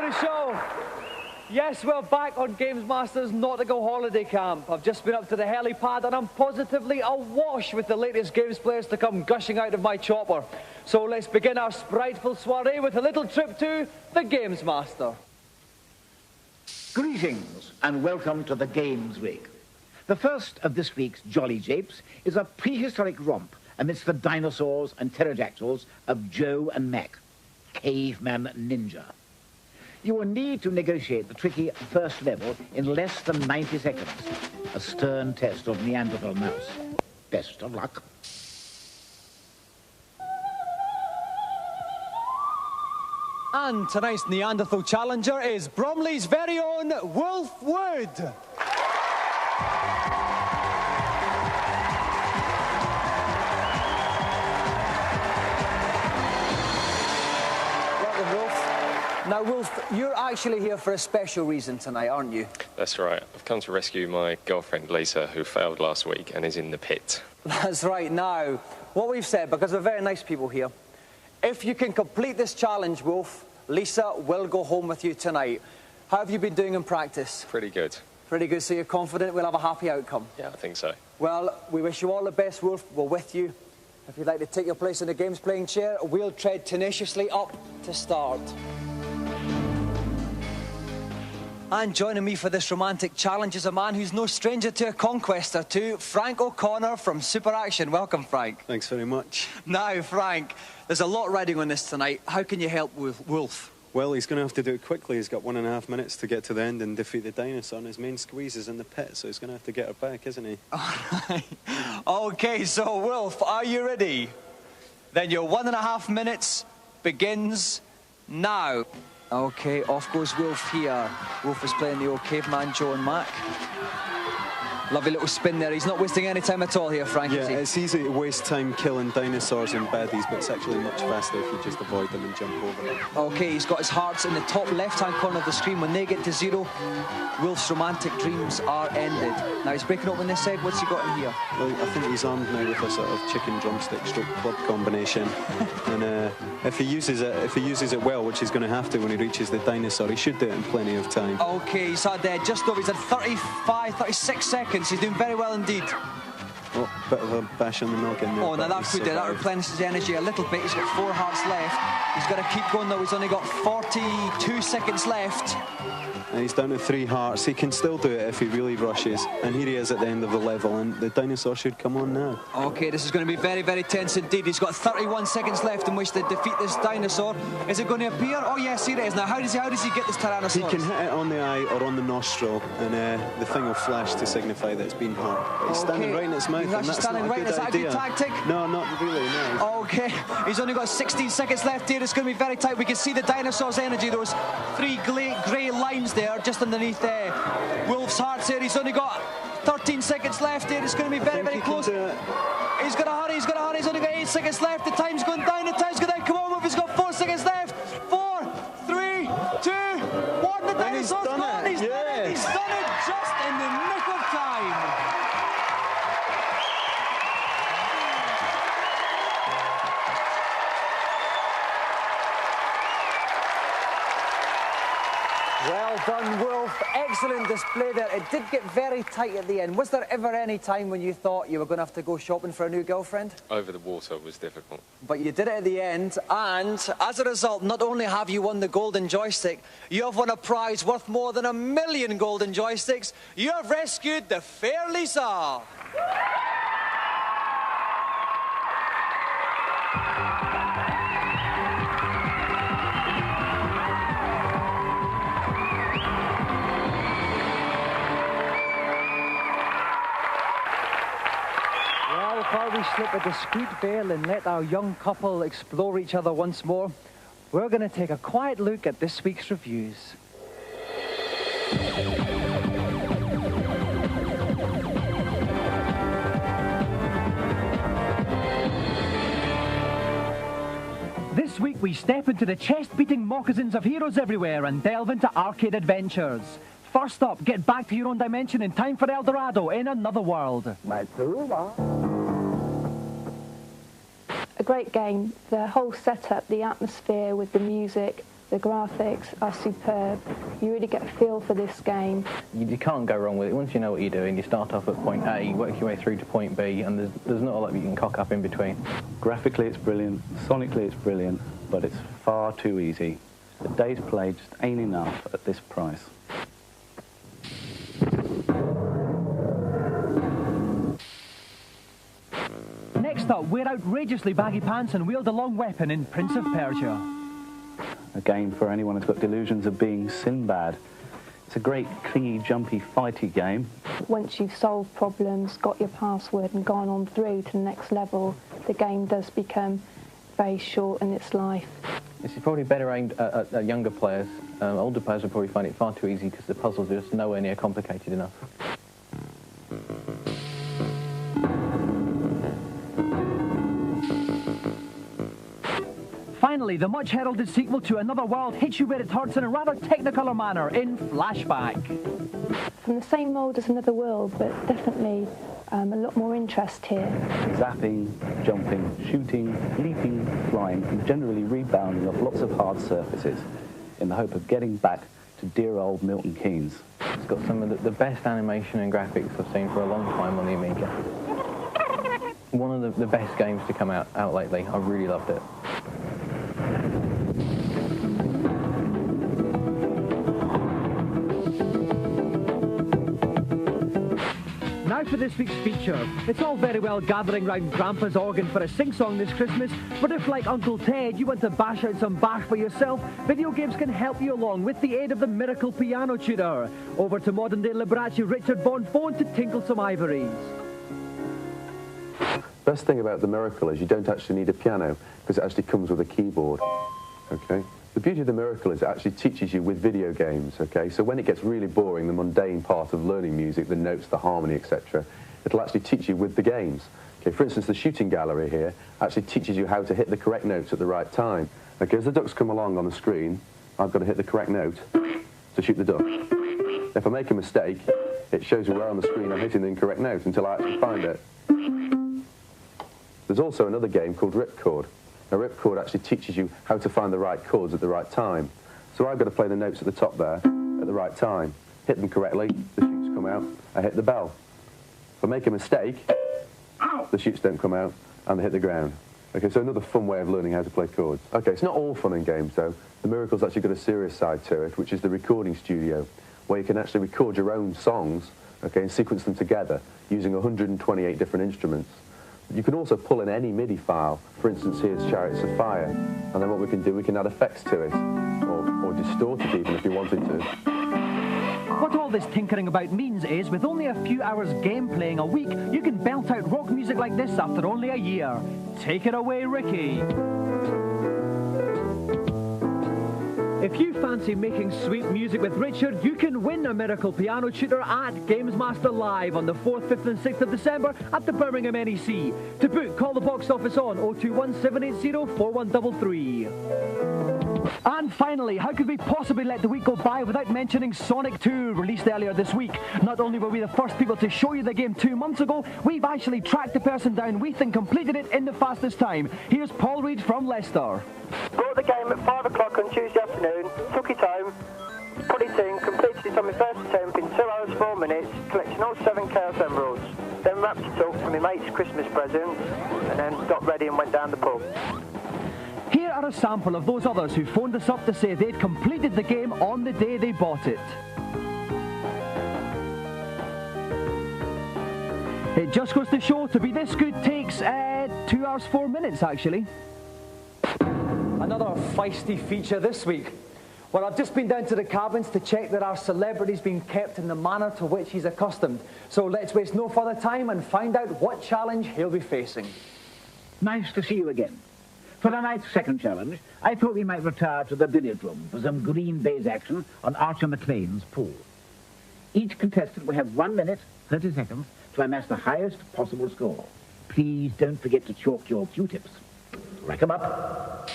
the show. Yes, we're back on Gamesmaster's nautical holiday camp. I've just been up to the helipad and I'm positively awash with the latest games players to come gushing out of my chopper. So let's begin our spriteful soiree with a little trip to the Gamesmaster. Greetings and welcome to the Games Rig. The first of this week's Jolly Japes is a prehistoric romp amidst the dinosaurs and pterodactyls of Joe and Mac, Caveman Ninja. You will need to negotiate the tricky first level in less than 90 seconds, a stern test of Neanderthal mouse. Best of luck. And tonight's Neanderthal challenger is Bromley's very own Wolf Wood. Now, Wolf, you're actually here for a special reason tonight, aren't you? That's right. I've come to rescue my girlfriend, Lisa, who failed last week and is in the pit. That's right. Now, what we've said, because we're very nice people here, if you can complete this challenge, Wolf, Lisa will go home with you tonight. How have you been doing in practice? Pretty good. Pretty good. So you're confident we'll have a happy outcome? Yeah, I think so. Well, we wish you all the best, Wolf. We're with you. If you'd like to take your place in the games playing chair, we'll tread tenaciously up to start. And joining me for this romantic challenge is a man who's no stranger to a conquest or two, Frank O'Connor from Super Action. Welcome, Frank. Thanks very much. Now, Frank, there's a lot riding on this tonight. How can you help with Wolf? Well, he's going to have to do it quickly. He's got 1.5 minutes to get to the end and defeat the dinosaur, and his main squeeze is in the pit, so he's going to have to get her back, isn't he? All right. OK, so, Wolf, are you ready? Then your 1.5 minutes begins now. OK, off goes Wolf here. Wolf is playing the old caveman Joe and Mac. Lovely little spin there. He's not wasting any time at all here, Frank, is he? Yeah, it's easy to waste time killing dinosaurs and baddies, but it's actually much faster if you just avoid them and jump over them. OK, he's got his hearts in the top left-hand corner of the screen. When they get to 0, Wolf's romantic dreams are ended. Now, he's breaking open this side. What's he got in here? Well, I think he's armed now with a sort of chicken drumstick stroke club combination. And if he uses it well, which he's going to have to when he reaches the dinosaur, he should do it in plenty of time. OK, he's had just over, he's had 36 seconds. He's doing very well indeed. Oh, bit of a bash on the noggin there. Oh, now that could do. That replenishes his energy a little bit. He's got 4 hearts left. He's got to keep going though. He's only got 42 seconds left. And he's down to 3 hearts. He can still do it if he really rushes. And here he is at the end of the level, and the dinosaur should come on now. OK, this is going to be very, very tense indeed. He's got 31 seconds left in which to defeat this dinosaur. Is it going to appear? Oh, yes, here it is. Now, how does he get this Tyrannosaurus? He can hit it on the eye or on the nostril, and the thing will flash to signify that it's been hurt. But he's standing right in its mouth, and that's not a good idea. Is that a good tactic? No, not really, no. OK, he's only got 16 seconds left here. It's going to be very tight. We can see the dinosaur's energy. Those 3 grey lines there just underneath Wolf's hearts here. He's only got 13 seconds left here. It's going to be very, very close. He's got to hurry, He's only got 8 seconds left. The time's going down, Come on, Wolf, he's got 4 seconds left. 4, 3, 2, 1. The dinosaur's gone. He's done it. He's done it just in the nick of time. Well done, Wolf. Excellent display there. It did get very tight at the end. Was there ever any time when you thought you were going to have to go shopping for a new girlfriend? Over the water was difficult. But you did it at the end, and as a result, not only have you won the golden joystick, you have won a prize worth more than 1 million golden joysticks. You have rescued the fair Lisa. While we slip a discreet veil and let our young couple explore each other once more, we're going to take a quiet look at this week's reviews. This week we step into the chest-beating moccasins of heroes everywhere and delve into arcade adventures. First up, get back to your own dimension in time for El Dorado in another world. A great game. The whole setup, the atmosphere with the music, The graphics are superb. You really get a feel for this game. You can't go wrong with it. Once you know what you're doing, you start off at point A, work your way through to point B, and there's not a lot you can cock up in between. Graphically, it's brilliant. Sonically, it's brilliant, but it's far too easy. A day's play just ain't enough at this price. Next up, wear outrageously baggy pants and wield a long weapon in Prince of Persia. A game for anyone who's got delusions of being Sinbad. It's a great, clingy, jumpy, fighty game. Once you've solved problems, got your password and gone on through to the next level, the game does become very short in its life. This is probably better aimed at younger players. Older players will probably find it far too easy because the puzzles are just nowhere near complicated enough. Finally, the much-heralded sequel to Another World hits you where it hurts in a rather technicolor manner in Flashback. From the same mould as Another World, but definitely a lot more interest here. Zapping, jumping, shooting, leaping, flying, and generally rebounding off lots of hard surfaces in the hope of getting back to dear old Milton Keynes. It's got some of the best animation and graphics I've seen for a long time on the Amiga. One of the best games to come out lately. I really loved it. Now for this week's feature. It's all very well gathering round Grandpa's organ for a sing-song this Christmas, but if, like Uncle Ted, you want to bash out some Bach for yourself, video games can help you along with the aid of the miracle piano tutor. Over to modern-day Liberace Richard Bonfone to tinkle some ivories. Best thing about the Miracle is you don't actually need a piano because it actually comes with a keyboard. Okay. The beauty of the Miracle is it actually teaches you with video games, okay? So when it gets really boring, the mundane part of learning music, the notes, the harmony, etc., it'll actually teach you with the games. Okay, for instance, the shooting gallery here actually teaches you how to hit the correct notes at the right time. Okay, as the ducks come along on the screen, I've got to hit the correct note to shoot the duck. If I make a mistake, it shows me where on the screen I'm hitting the incorrect note until I actually find it. There's also another game called Ripcord. Now, Ripcord actually teaches you how to find the right chords at the right time. So I've got to play the notes at the top there at the right time, hit them correctly, the shoots come out, I hit the bell. If I make a mistake, the shoots don't come out, and they hit the ground. Okay, so another fun way of learning how to play chords. Okay, it's not all fun and games, though. The Miracle's actually got a serious side to it, which is the recording studio, where you can actually record your own songs, okay, and sequence them together using 128 different instruments. You can also pull in any MIDI file. For instance, here's Chariots of Fire. And then what we can do, we can add effects to it, or distort it even if you wanted to. What all this tinkering about means is, with only a few hours game playing a week, you can belt out rock music like this after only a year. Take it away, Ricky. If you fancy making sweet music with Richard, you can win a Miracle Piano Tutor at Gamesmaster Live on the 4th, 5th and 6th of December at the Birmingham NEC. To book, call the box office on 021 780 4133. And finally, how could we possibly let the week go by without mentioning Sonic 2, released earlier this week? Not only were we the first people to show you the game 2 months ago, we've actually tracked the person down we think completed it in the fastest time. Here's Paul Reed from Leicester. Brought the game at 5 o'clock on Tuesday afternoon, took it home, put it in, completed it on my first attempt in 2 hours 4 minutes, collecting all 7 Chaos Emeralds. Then wrapped it up for my mate's Christmas present, and then got ready and went down the pub. Here are a sample of those others who phoned us up to say they'd completed the game on the day they bought it. It just goes to show, to be this good takes 2 hours 4 minutes actually. Another feisty feature this week. Well, I've just been down to the cabins to check that our celebrity's been kept in the manner to which he's accustomed. So let's waste no further time and find out what challenge he'll be facing. Nice to see you again. For tonight's second challenge, I thought we might retire to the billiard room for some green baize action on Archer McLean's pool. Each contestant will have 1 minute, 30 seconds to amass the highest possible score. Please don't forget to chalk your Q-tips. Rack 'em up.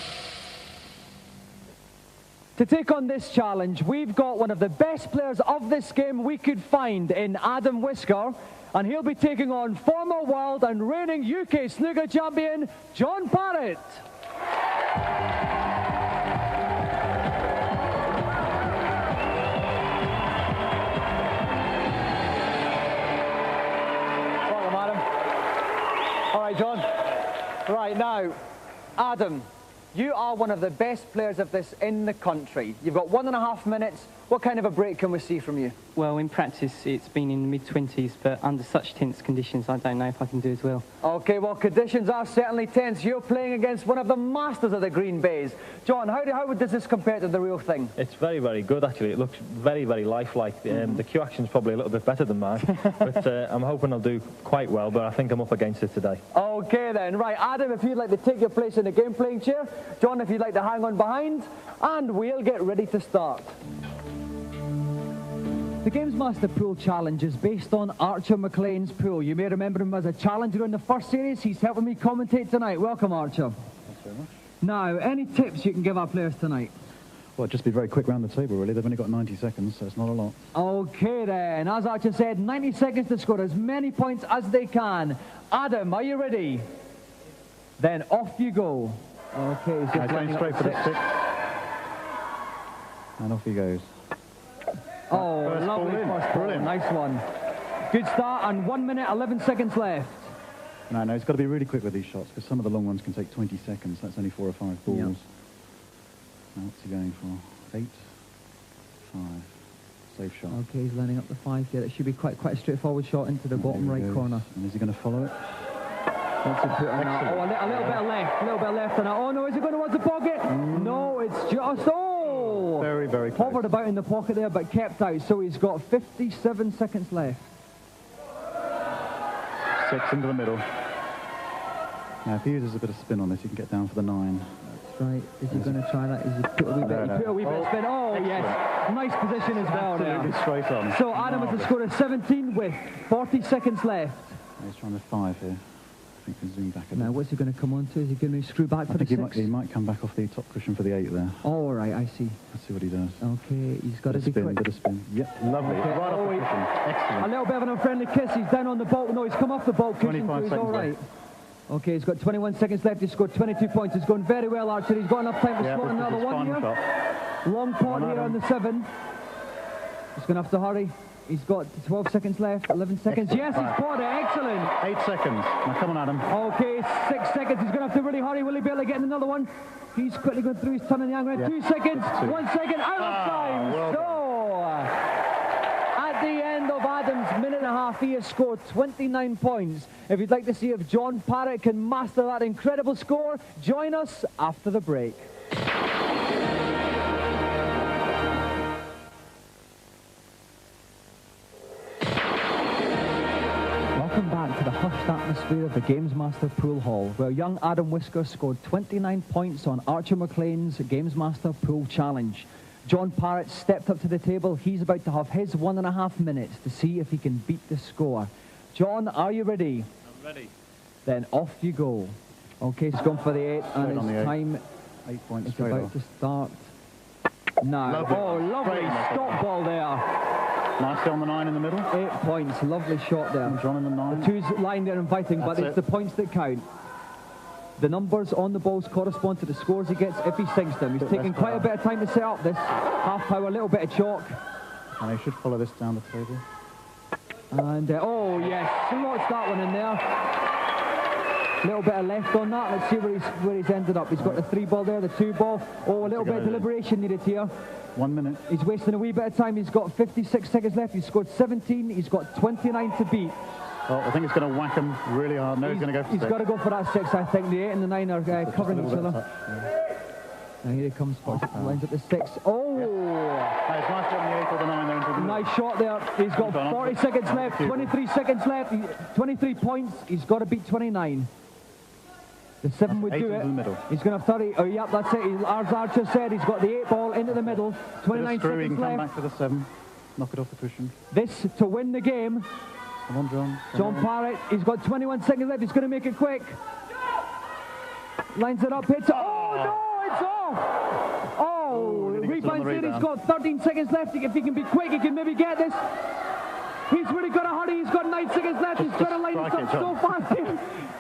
To take on this challenge, we've got one of the best players of this game we could find in Adam Whisker, and he'll be taking on former world and reigning UK snooker champion, John Parrott. right, John. Right, now, Adam, you are one of the best players of this in the country. You've got 1.5 minutes. What kind of a break can we see from you? Well, in practice, it's been in the mid-20s, but under such tense conditions, I don't know if I can do as well. OK, well, conditions are certainly tense. You're playing against one of the masters of the Green Bays. John, how does this compare to the real thing? It's very, very good, actually. It looks very, very lifelike. The cue action's probably a little bit better than mine, but I'm hoping I'll do quite well, but I think I'm up against it today. OK, then. Right, Adam, if you'd like to take your place in the game-playing chair. John, if you'd like to hang on behind. And we'll get ready to start. The Gamesmaster Pool Challenge is based on Archer McLean's pool. You may remember him as a challenger in the first series. He's helping me commentate tonight. Welcome, Archer. Thanks very much. Now, any tips you can give our players tonight? Well, just be very quick round the table, really. They've only got 90 seconds, so it's not a lot. OK, then. As Archer said, 90 seconds to score as many points as they can. Adam, are you ready? Then off you go. OK, he's just going straight for the stick. And off he goes. Oh, lovely first ball. Nice one. Good start, and 1 minute, 11 seconds left. No, he's got to be really quick with these shots, because some of the long ones can take 20 seconds. That's only 4 or 5 balls. Yep. Now, what's he going for? 8, 5. Safe shot. OK, he's lining up the 5 here. That should be quite a straightforward shot into the bottom right corner. And is he going to follow it? What's he put on that? Oh, a little bit of left. A little bit of left on that. Oh, no, is he going towards the pocket? No, it's just... Oh! Very, very close. Hovered about in the pocket there, but kept out. So he's got 57 seconds left. 6 into the middle. Now, if he uses a bit of spin on this, he can get down for the 9. That's right. Is he going to try that? Is he put a wee bit? He put a wee bit of spin. Oh, excellent. Yes. Nice position as well there. Absolutely straight on. So Adam has a score of 17 with 40 seconds left. He's trying the 5 here. I think he can zoom back a bit. Now, what's he going to come on to? Is he going to screw back for the 6? He might come back off the top cushion for the 8 there. Oh, all right, I see. Let's see what he does. OK, he's got to be quick. Bit of spin. Yep, lovely. Okay. Right off the cushion. Excellent. A little bit of an unfriendly kiss. He's down on the bulk. No, he's come off the bulk cushion, so he's all right. OK, he's got 21 seconds left. He's scored 22 points. He's going very well, Archer. He's got enough time to score another one here. Long pot here on the 7. He's going to have to hurry. He's got 12 seconds left, 11 seconds. Yes, he's caught it. Excellent. 8 seconds. Now, come on, Adam. OK, 6 seconds. He's going to have to really hurry. Will he be able to get another one? He's quickly going through his turn in the angle. 2 seconds. 1 second. Out of time. Well so, at the end of Adam's minute and a half, he has scored 29 points. If you'd like to see if John Parrott can master that incredible score, join us after the break. Welcome back to the hushed atmosphere of the Gamesmaster Pool Hall, where young Adam Whisker scored 29 points on Archer McLean's Gamesmaster Pool Challenge. John Parrott stepped up to the table. He's about to have his 1.5 minutes to see if he can beat the score. John, are you ready? I'm ready. Then off you go. OK, he's gone for the 8, and it's time. 8 points. It's about to start now. Lovely. Oh, lovely stop ball there. Nicely on the 9 in the middle. 8 points, lovely shot there. John in the 9. The 2's lying there inviting, but it's the points that count. The numbers on the balls correspond to the scores he gets if he sinks them. He's taking quite a bit of time to set up this. Half power, a little bit of chalk. And he should follow this down the table. And, oh yes, slots that one in there. A little bit of left on that. Let's see where he's ended up. He's got the 3 ball there, the 2 ball. Oh, a little bit of deliberation needed here. 1 minute. He's wasting a wee bit of time. He's got 56 seconds left. He's scored 17. He's got 29 to beat. Well, I think it's going to whack him really hard. No, he's going to go for 6. He's got to go for that 6, I think. The 8 and the 9 are covering each other. Now here he comes. Lines up the 6. Oh! Yeah. It's nice on the 8 or the 9 there into the middle. Nice shot there. He's got 40 seconds left. 23 seconds left. 23 points. He's got to beat 29. The 7 would do it. He's going to have 30. Oh, yep, that's it. As Archer said, he's got the 8 ball into the middle. 29 seconds left. Come back for the 7. Knock it off the cushion. This to win the game. Come on, John. John Parrott. He's got 21 seconds left. He's going to make it quick. Lines it up. Hits it. Oh, no, it's off. Oh, rebounds there. He's got 13 seconds left. If he can be quick, he can maybe get this. He's really got to hurry. He's got 9 seconds left. He's got to line this up so fast.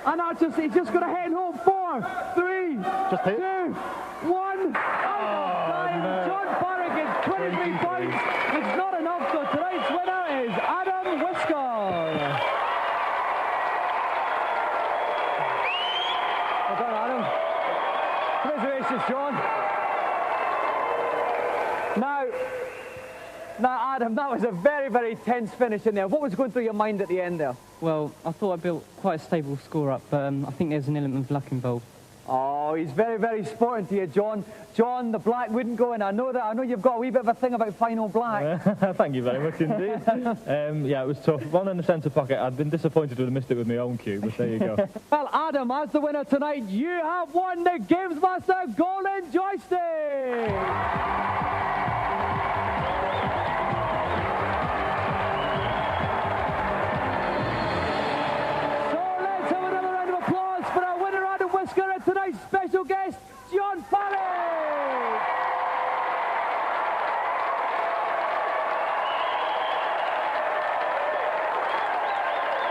And Archer, he's just got to head home. 4, 3, 2, 1. Out of time. No. John Parrott gets 23 points. It's not enough, so tonight's winner is Adam Whisker. Well done, Adam. Congratulations, John. Now, Adam, that was a very, very tense finish in there. What was going through your mind at the end there? Well, I thought I built quite a stable score up, but I think there's an element of luck involved. Oh, he's very, very sporting to you, John. John, the black wouldn't go in. I know that. I know you've got a wee bit of a thing about final black. Thank you very much indeed. Yeah, it was tough. One in the centre pocket. I'd been disappointed to have missed it with my own cue, but there you go. Well, Adam, as the winner tonight, you have won the Gamesmaster Golden Joystick! Tonight's special guest, John Farrell.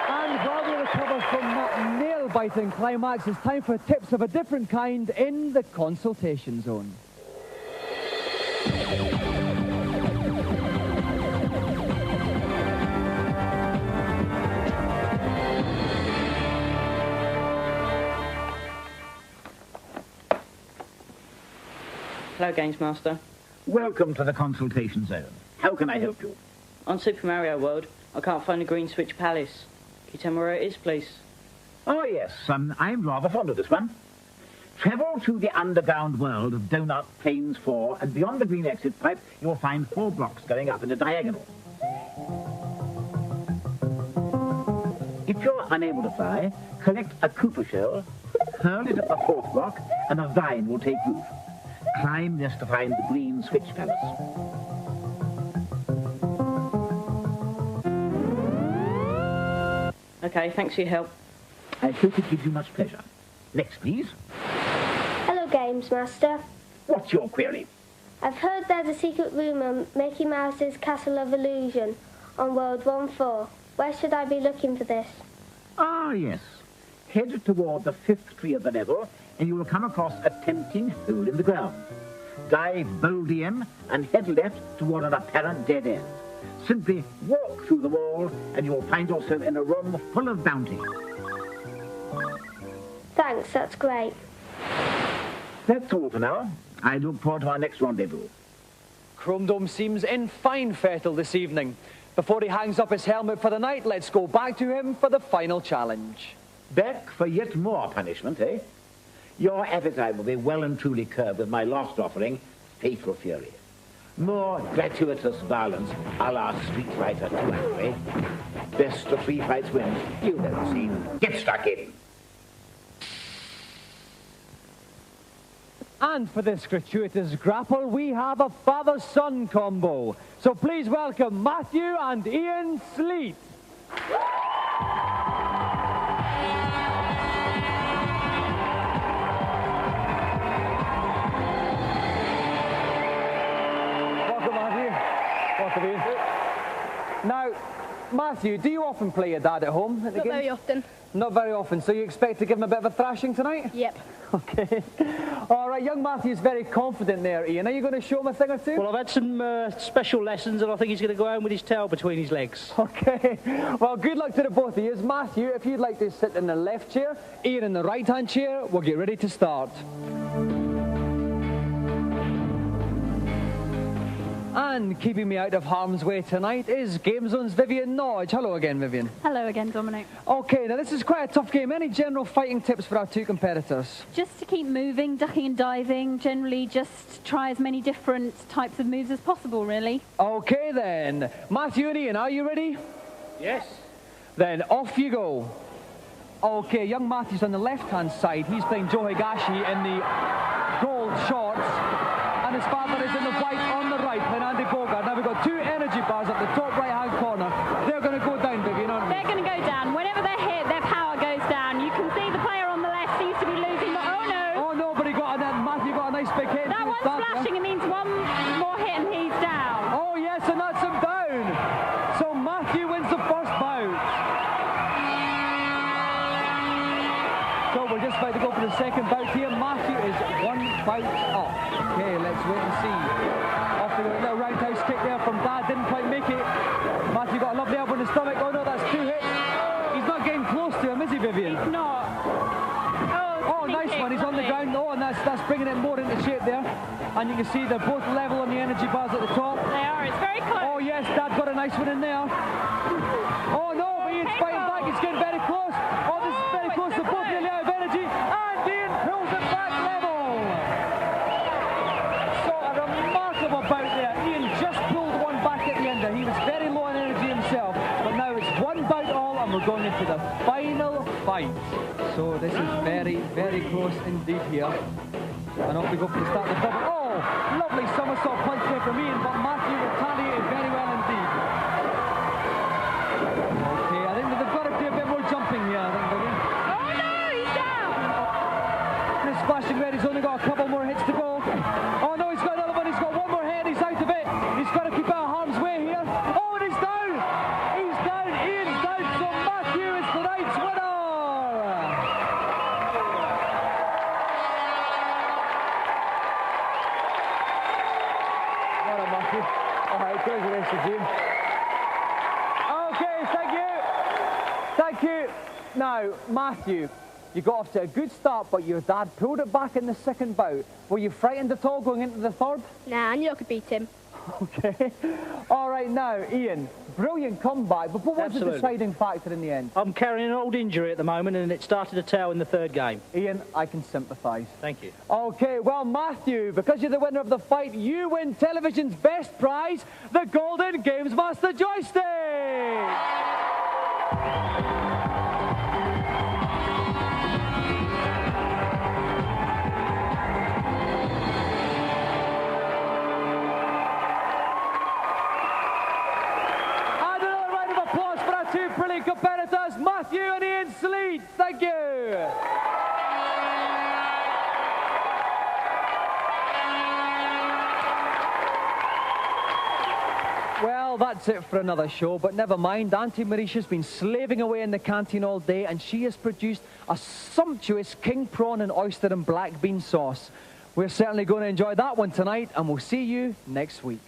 And while we recover from that nail-biting climax, it's time for tips of a different kind in the consultation zone. Hello, Gamesmaster. Welcome to the consultation zone. How can I help you? On Super Mario World, I can't find the Green Switch Palace. Can you tell me where it is, please? Oh, yes. I'm rather fond of this one. Travel to the underground world of Donut Plains 4, and beyond the green exit pipe, you'll find 4 blocks going up in a diagonal. If you're unable to fly, collect a Koopa shell, hurl it at the 4th block, and a vine will take root. Climb this to find the Green Switch Palace. Okay, thanks for your help. I hope it gives you much pleasure. Next, please. Hello, Gamesmaster. What's your query? I've heard there's a secret room on Mickey Mouse's Castle of Illusion on World 1-4. Where should I be looking for this? Ah, yes. Head toward the 5th tree of the level, and you will come across a tempting hole in the ground. Dive boldly in and head left toward an apparent dead end. Simply walk through the wall, and you will find yourself in a room full of bounty. Thanks, that's great. That's all for now. I look forward to our next rendezvous. Chrome Dome seems in fine fettle this evening. Before he hangs up his helmet for the night, let's go back to him for the final challenge. Back for yet more punishment, eh? Your appetite will be well and truly curbed with my last offering, Fatal Fury. More gratuitous violence a la Street Fighter 2, eh? Best of 3 fights wins. You know the scene. Get stuck in. And for this gratuitous grapple, we have a father-son combo. So please welcome Matthew and Ian Sleet. Welcome, Matthew. Welcome, Ian. Now, Matthew, do you often play your dad at home at the Not games? very often. Not very often. So you expect to give him a bit of a thrashing tonight? Yep. Okay. All right, young Matthew's very confident there, Ian. Are you going to show him a thing or two? Well, I've had some special lessons, and I think he's going to go home with his tail between his legs. Okay. Well, good luck to the both of you. Matthew, if you'd like to sit in the left chair, Ian in the right-hand chair, we'll get ready to start. And keeping me out of harm's way tonight is GameZone's Vivian Nodge. Hello again, Vivian. Hello again, Dominic. Okay, now this is quite a tough game. Any general fighting tips for our 2 competitors? Just to keep moving, ducking and diving, generally just try as many different types of moves as possible, really. Okay then. Matthew and Ian, are you ready? Yes. Then off you go. Okay, young Matthew's on the left-hand side. He's playing Joe Higashi in the gold shorts. And his father is in the white on the right, playing Andy Bogard. Now we've got 2 energy bars at the top right-hand corner. They're going to go down, Vivian, aren't they? They're going to go down. Whenever they're hit, their power goes down. You can see the player on the left seems to be losing, but oh no! Oh no, but Matthew got a nice big hit. That one's flashing. It means one more hit and he's down. Oh yes, and that's him down. So Matthew wins the first bout. So we're just about to go for the second bout here. Matthew is 1 bout up. Okay, let's wait and see. Off we go. A little roundhouse kick there from Dad. Didn't quite make it. Matthew got a lovely elbow in the stomach. Oh no, that's 2 hits. He's not getting close to him, is he, Vivian? He's not. Oh, nice and he's on the ground. Oh, and that's bringing it more into shape there. And you can see they're both level on the energy bars at the top. They are, it's very close. Oh yes, Dad got a nice one in there. Oh no, but Ian's fighting back, it's getting very close. Oh, this is very close, they're both nearly out of energy. And Ian pulls it back level. So a remarkable bout there. Ian just pulled one back at the end there. He was very low on energy himself. But now it's one bout all and we're going into the final fight. So this is very, very close indeed here. And off we go for the start of the double. Oh, lovely somersault punch there from Ian, but Matthew retaliated very well indeed. Okay, I think they've got to do a bit more jumping here, I think, don't you? Oh no, he's down! This splashing red, he's only got a couple more hits to go. Oh no, he's got another one, he's got one more hit, he's out of it. He's got to keep out of harm's way here. Oh, and he's down! He's down, Ian's down, so Matthew is tonight's winner! All right, congratulations, Ian. Okay, thank you. Thank you. Now, Matthew, you got off to a good start, but your dad pulled it back in the second bout. Were you frightened at all going into the third? Nah, I knew I could beat him. Okay. All right, now, Ian, brilliant comeback, but what was the deciding factor in the end? I'm carrying an old injury at the moment, and it started to tell in the third game. Ian, I can sympathise. Thank you. Okay, well, Matthew, because you're the winner of the fight, you win television's best prize, the Golden Gamesmaster Joystick! Two brilliant competitors, Matthew and Ian Sleet. Thank you. Well, that's it for another show, but never mind. Auntie Marisha's been slaving away in the canteen all day, and she has produced a sumptuous king prawn and oyster and black bean sauce. We're certainly going to enjoy that one tonight, and we'll see you next week.